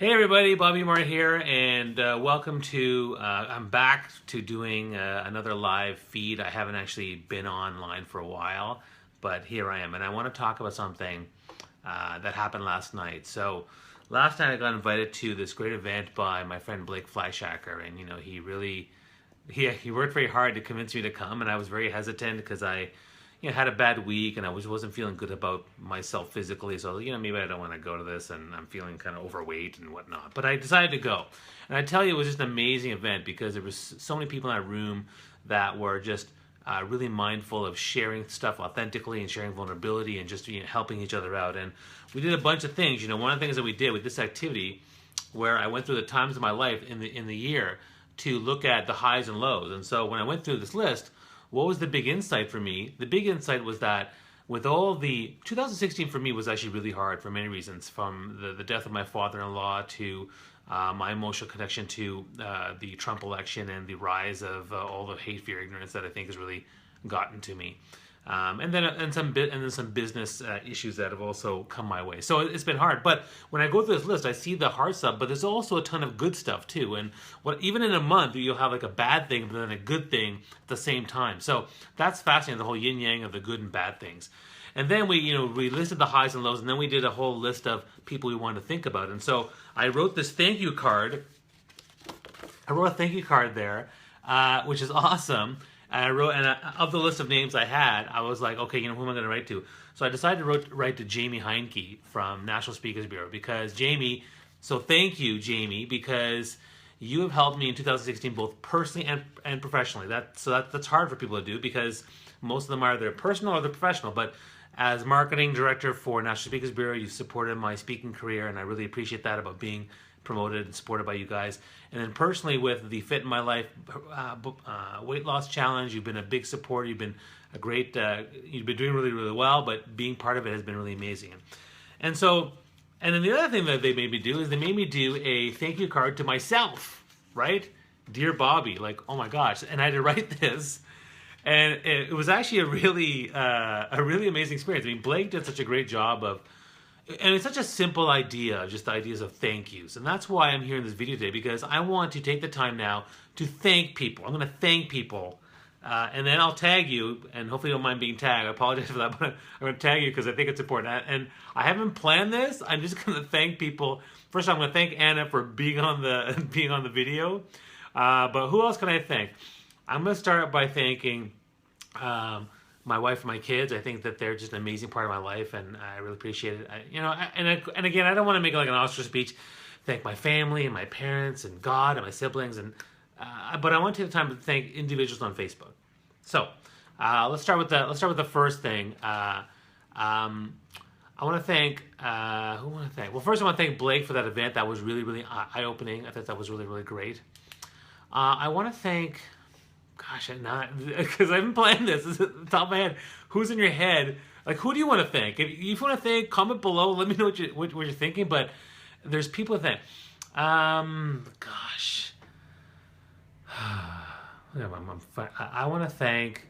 Hey everybody, Bobby Moore here, and welcome to, I'm back to doing another live feed. I haven't actually been online for a while, but here I am, and I want to talk about something that happened last night. So, last night I got invited to this great event by my friend Blake Fleischacker, and he really, he worked very hard to convince me to come, and I was very hesitant because I had a bad week and I wasn't feeling good about myself physically. So, maybe I don't want to go to this and I'm feeling kind of overweight and whatnot. But I decided to go. And I tell you, it was just an amazing event because there was so many people in that room that were just really mindful of sharing stuff authentically and sharing vulnerability and just helping each other out. And we did a bunch of things. One of the things that we did with this activity where I went through the times of my life in the year to look at the highs and lows. And so when I went through this list, what was the big insight for me? The big insight was that with all the 2016 for me was actually really hard for many reasons, from the death of my father-in-law to my emotional connection to the Trump election and the rise of all the hate, fear, ignorance that I think has really gotten to me. And then some business issues that have also come my way. So it's been hard. But when I go through this list, I see the hard stuff, but there's also a ton of good stuff too. And even in a month, you'll have like a bad thing, but then a good thing at the same time. So that's fascinating, the whole yin yang of the good and bad things. And then we listed the highs and lows, and then we did a whole list of people we wanted to think about. And so I wrote this thank you card. I wrote a thank you card there, which is awesome. And I wrote, and of the list of names I had, I was like, okay, who am I going to write to? So I decided to write to Jamie Heinke from National Speakers Bureau because so thank you, Jamie, because you have helped me in 2016 both personally and professionally. That's hard for people to do because most of them are either personal or they're professional. But as marketing director for National Speakers Bureau, you've supported my speaking career, and I really appreciate that about being promoted and supported by you guys. And then personally with the Fit in My Life weight loss challenge, you've been a big supporter. You've been a great, you've been doing really, really well, but being part of it has been really amazing. And then the other thing that they made me do is they made me do a thank you card to myself, right? Dear Bobby, like, oh my gosh. And I had to write this. And it was actually a really amazing experience. I mean, Blake did such a great job and it's such a simple idea, just the ideas of thank yous. And that's why I'm here in this video today, because I want to take the time now to thank people. I'm going to thank people. And then I'll tag you, and hopefully you don't mind being tagged. I apologize for that, but I'm going to tag you because I think it's important. And I haven't planned this. I'm just going to thank people. First, I'm going to thank Anna for being on the video. But who else can I thank? I'm going to start by thanking my wife and my kids. I think that they're just an amazing part of my life, and I really appreciate it. And again, I don't want to make it like an Oscar speech. Thank my family and my parents and God and my siblings, but I want to take the time to thank individuals on Facebook. So let's start with the first thing. I want to thank who I want to thank. Well, first I want to thank Blake for that event. That was really, really eye-opening. I thought that was really, really great. I want to thank. Gosh, because I haven't planned this. This is at the top of my head. Who's in your head? Like, who do you want to thank? If you want to thank, comment below. Let me know what you're thinking. But there's people to thank. Gosh. I want to thank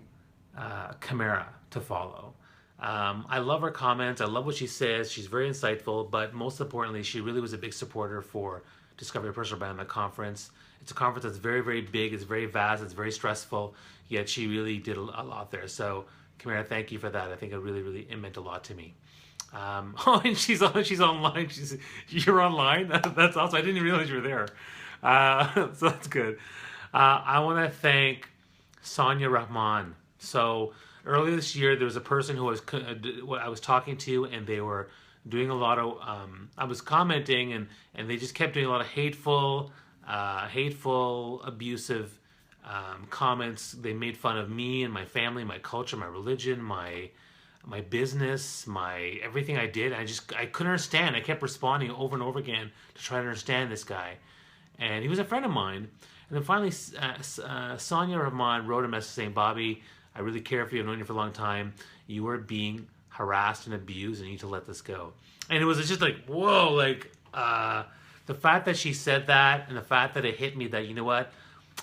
Camara to follow. I love her comments. I love what she says. She's very insightful. But most importantly, she really was a big supporter for Discovery Your Personal Brand, the conference. It's a conference that's very, very big. It's very vast. It's very stressful. Yet she really did a lot there. So, Camara, thank you for that. I think it meant a lot to me. And she's online. You're online. That's awesome. I didn't even realize you were there. So that's good. I want to thank Sonia Rahman. So earlier this year, there was a person who I was talking to, and they were doing a lot of. I was commenting, and they just kept doing a lot of hateful, abusive comments. They made fun of me and my family, my culture, my religion, my business, my everything I did. I couldn't understand. I kept responding over and over again to try to understand this guy, and he was a friend of mine. And then finally, Sonia Rahman wrote a message saying, "Bobby, I really care for you. I've known you for a long time. You are being harassed and abused, and you need to let this go." And it was just like, whoa, like. The fact that she said that, and the fact that it hit me that, you know what,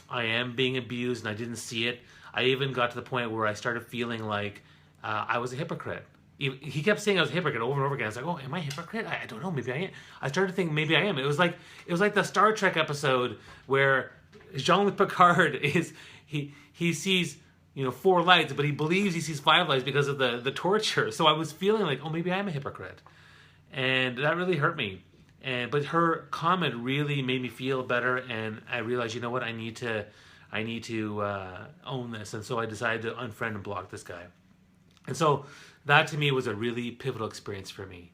I am being abused and I didn't see it. I even got to the point where I started feeling like I was a hypocrite. he kept saying I was a hypocrite over and over again. I was like, oh, am I a hypocrite? I don't know. Maybe I am. I started to think maybe I am. It was like the Star Trek episode where Jean-Luc Picard he sees 4 lights, but he believes he sees 5 lights because of the torture. So I was feeling like, oh, maybe I am a hypocrite, and that really hurt me. But her comment really made me feel better, and I realized, you know what, I need to own this, and so I decided to unfriend and block this guy. And so that to me was a really pivotal experience for me.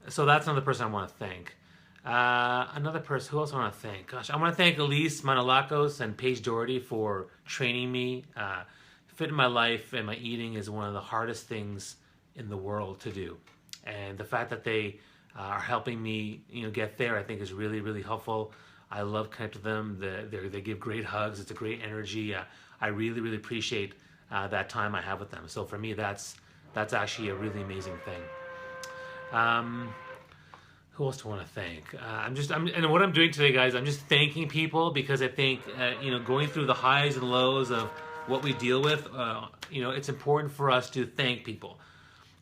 So that's another person I want to thank. Another person, who else I want to thank? Gosh, I want to thank Elise Manolakos and Paige Doherty for training me. Fit in my life and my eating is one of the hardest things in the world to do. And the fact that they are helping me, get there, I think is really, really helpful. I love connecting with them. They give great hugs. It's a great energy. I really, really appreciate that time I have with them. So for me, that's actually a really amazing thing. Who else do I want to thank? And what I'm doing today, guys, I'm just thanking people because I think, going through the highs and lows of what we deal with, it's important for us to thank people.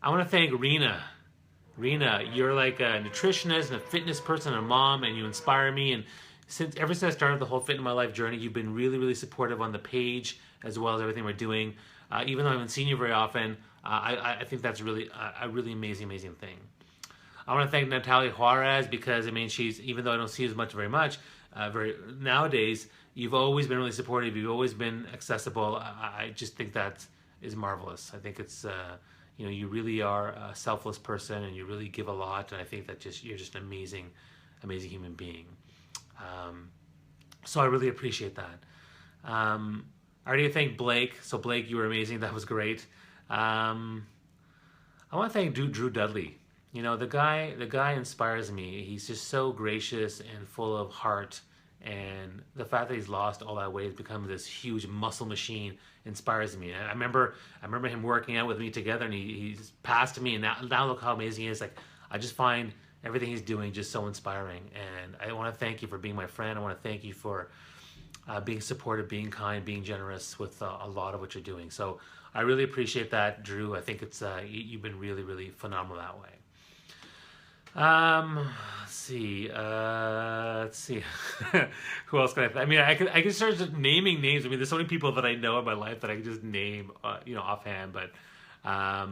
I want to thank Rena. Rena, you're like a nutritionist and a fitness person and a mom, and you inspire me. And ever since I started the whole Fit in My Life journey, you've been really, really supportive on the page as well as everything we're doing. Even though I haven't seen you very often, I think that's really a really amazing thing. I want to thank Natalia Juarez because, she's, even though I don't see as very much, nowadays, you've always been really supportive. You've always been accessible. I just think that is marvelous. I think it's, you really are a selfless person and you really give a lot. And I think that you're just an amazing human being. So I really appreciate that. I already thank Blake. So Blake, you were amazing. That was great. I want to thank Drew Dudley. The guy inspires me. He's just so gracious and full of heart. And the fact that he's lost all that weight, has become this huge muscle machine, inspires me. And I remember him working out with me together, and he's passed me, and now look how amazing he is. Like, I just find everything he's doing just so inspiring. And I want to thank you for being my friend. I want to thank you for being supportive, being kind, being generous with a lot of what you're doing. So I really appreciate that, Drew. I think it's you've been really, really phenomenal that way. Let's see. Who else can I can start just naming names. There's so many people that I know in my life that I can just name, offhand. But I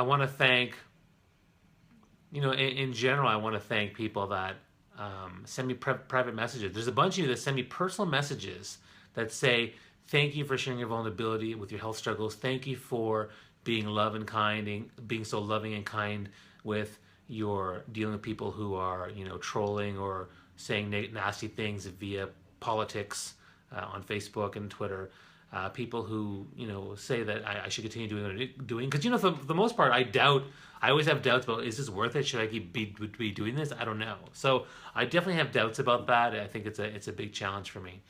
want to thank, in general, I want to thank people that send me private messages. There's a bunch of you that send me personal messages that say, thank you for sharing your vulnerability with your health struggles. Thank you for being being so loving and kind with your dealing with people who are, trolling or saying nasty things via politics on Facebook and Twitter. People who, say that I should continue doing what I'm doing. Because, for the most part, I always have doubts about, is this worth it? Should I keep be doing this? I don't know. So I definitely have doubts about that. I think it's a big challenge for me.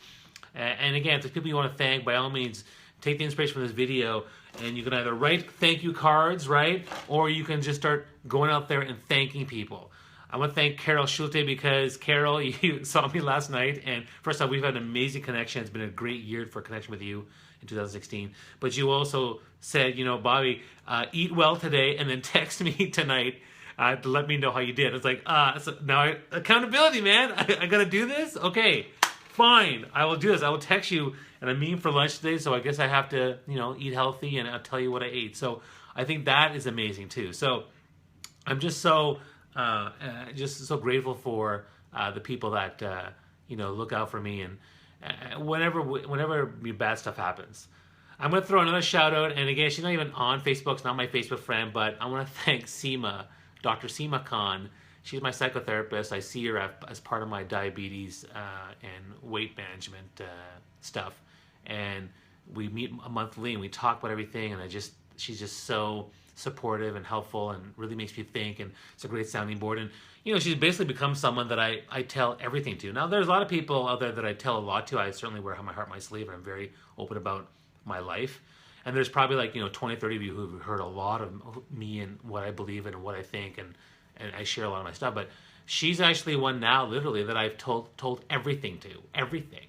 And again, if there's people you want to thank, by all means, take the inspiration from this video, and you can either write thank you cards, right? Or you can just start going out there and thanking people. I want to thank Carol Schulte because, Carol, you saw me last night, and first off, we've had an amazing connection. It's been a great year for connection with you in 2016. But you also said, Bobby, eat well today, and then text me tonight to let me know how you did. It's like, so now accountability, man. I got to do this? Okay, fine. I will do this. I will text you. And I'm meeting for lunch today, so I guess I have to, eat healthy, and I'll tell you what I ate. So I think that is amazing too. So I'm just so grateful for the people that look out for me, and whenever bad stuff happens. I'm gonna throw another shout out, and again, she's not even on Facebook. It's not my Facebook friend, but I want to thank Seema, Dr. Seema Khan. She's my psychotherapist. I see her as part of my diabetes and weight management stuff. And we meet monthly and we talk about everything, and she's just so supportive and helpful and really makes me think, and it's a great sounding board. And she's basically become someone that I tell everything to. Now there's a lot of people out there that I tell a lot to. I certainly wear my heart on my sleeve, and I'm very open about my life. And there's probably like 20, 30 of you who've heard a lot of me and what I believe in and what I think, and I share a lot of my stuff. But she's actually one now, literally, that I've told everything to, everything.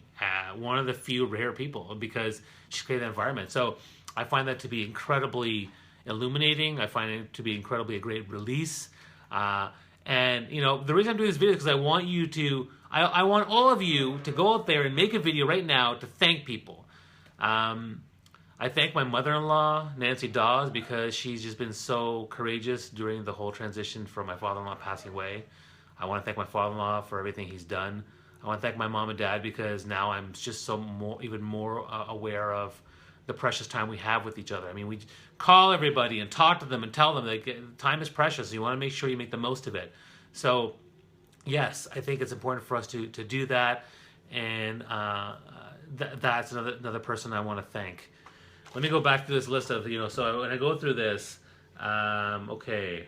One of the few rare people, because she's created that environment. So I find that to be incredibly illuminating. I find it to be incredibly a great release. And the reason I'm doing this video is because I want you to, I want all of you to go out there and make a video right now to thank people. I thank my mother-in-law, Nancy Dawes, because she's just been so courageous during the whole transition from my father-in-law passing away. I want to thank my father-in-law for everything he's done. I want to thank my mom and dad because now I'm just even more aware of the precious time we have with each other. I mean, we call everybody and talk to them and tell them that time is precious. You want to make sure you make the most of it. So, yes, I think it's important for us to do that. And that's another person I want to thank. Let me go back to this list of, so when I go through this, okay,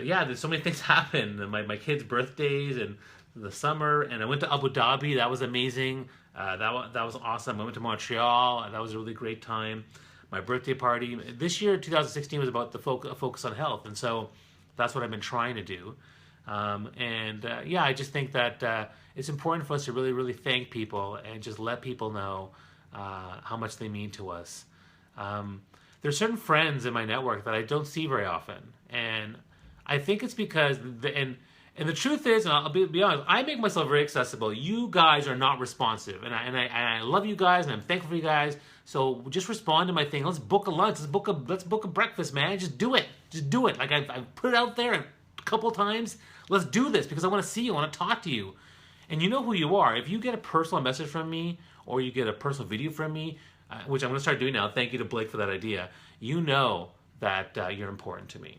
yeah, there's so many things happen. My kids' birthdays and the summer, and I went to Abu Dhabi. That was amazing. That was awesome. I went to Montreal. That was a really great time. My birthday party. This year, 2016, was about the focus on health, and so that's what I've been trying to do. Yeah, I just think that it's important for us to really, really thank people and just let people know how much they mean to us. There's certain friends in my network that I don't see very often, and I think it's because and the truth is, and I'll be honest, I make myself very accessible. You guys are not responsive, and I love you guys, and I'm thankful for you guys. So just respond to my thing. Let's book a lunch. Let's book a breakfast, man. Just do it. Just do it. Like I've put it out there a couple times. Let's do this because I want to see you. I want to talk to you. And you know who you are. If you get a personal message from me or you get a personal video from me, which I'm going to start doing now. Thank you to Blake for that idea. You know that you're important to me.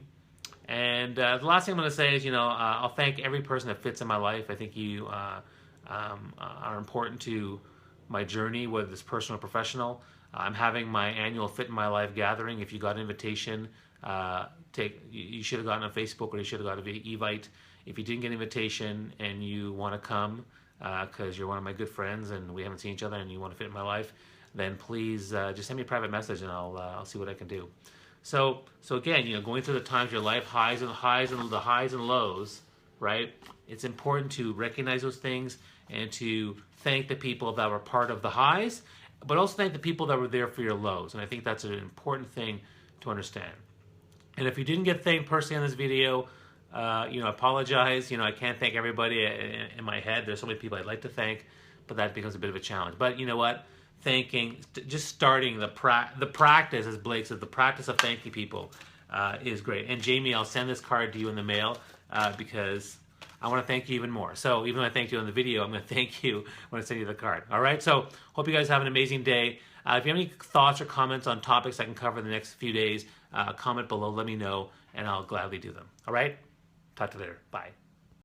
And the last thing I'm going to say is, I'll thank every person that fits in my life. I think you are important to my journey, whether it's personal or professional. I'm having my annual Fit in My Life gathering. If you got an invitation, you should have gotten on Facebook or you should have got an Evite. If you didn't get an invitation and you want to come because you're one of my good friends and we haven't seen each other and you want to fit in my life, then please just send me a private message and I'll see what I can do. So again, going through the times of your life, the highs and lows, right? It's important to recognize those things and to thank the people that were part of the highs, but also thank the people that were there for your lows. And I think that's an important thing to understand. And if you didn't get thanked personally in this video, I apologize. I can't thank everybody in my head. There's so many people I'd like to thank, but that becomes a bit of a challenge. But you know what? Just starting the practice, as Blake said, the practice of thanking people is great. And Jamie, I'll send this card to you in the mail because I want to thank you even more. So even though I thanked you in the video, I'm going to thank you when I send you the card. All right? So hope you guys have an amazing day. If you have any thoughts or comments on topics I can cover in the next few days, comment below, let me know, and I'll gladly do them. All right? Talk to you later. Bye.